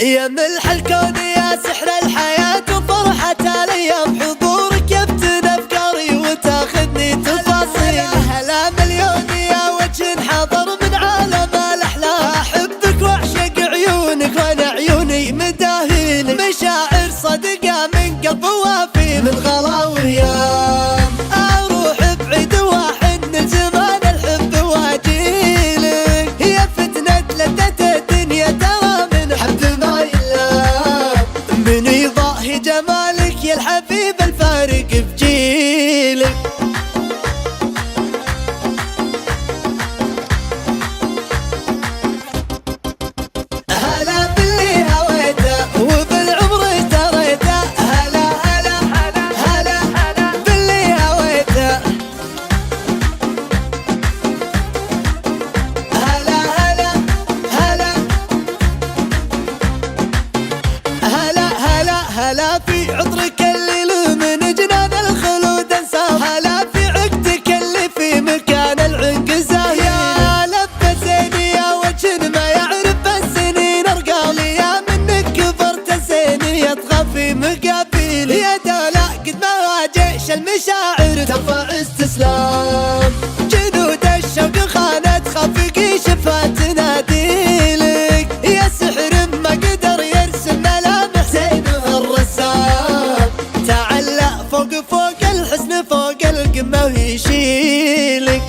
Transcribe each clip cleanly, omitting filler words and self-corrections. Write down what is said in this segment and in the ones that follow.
يا ملح الكون يا سحر الحياة وفرحة الأيام، حضورك يفتن أفكاري وتاخذني تفاصيل. هلا مليون يا وجه حضر من عالم الأحلام، أحبك وأعشق عيونك وأنا عيوني مداهيل. مشاعر صدقة من قلب وافي من غلا وهيام، أروح بعيد واحن زمان الحب واجيلك. هي فتنة لذة الدنيا ترى من حب ما يلام، من يضاهي جمالك يا الحبيب الفارق في جيلك. هلا باللي هويته وبالعمر اشتريته، هلا هلا هلا هلا هلا باللي هويته، هلا هلا هلا هلا هلا هلا في عطرك اللي من جنان الخلود انساه، هلا في عقدك اللي في مكان العنق زاهي. يا لبسيني يا وجه ما يعرف السنين ارقامي، يا منك كبرت السنين يطغى في مقابلي. يا دولا قد ما واجيش المشاعر ترفع استسلام، جنود الشوق خانت خفقي شفات تناديلك. يا سحر ما قدر يرسم ملامح زينها الرسام، تعلق فوق الحسن فوق القمة ويشيلك.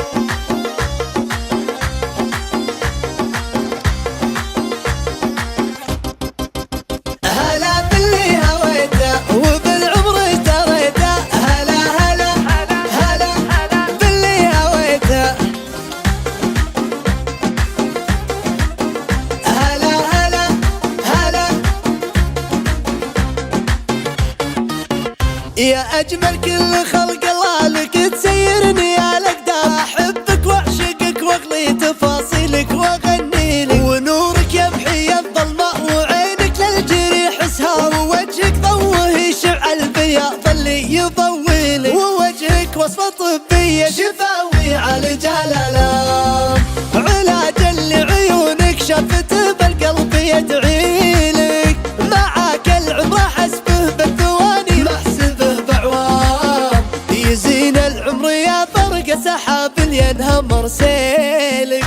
هلا باللي هويته وبالعمر اشتريته، هلا هلا هلا هلا هلا باللي هويته، هلا هلا هلا. يا أجمل كل خلق الله لك تسيرني يا الأقدار، أحبك وأعشقك وأغلي تفاصيلك وأغني لك. ونورك يمحي الظلماء وعينك للجريح سهار، ووجهك ضوه يشع البياض اللي يضويلي. ووجهك وصفة طبية شفاوي عالج الآلام، علاج لعيونك شفت بالقلب يدعيلك. معاك العمر حسبه بالثواني محسبه بعوام، يزين العمر يا فرق سحاب ينهمر سيلك.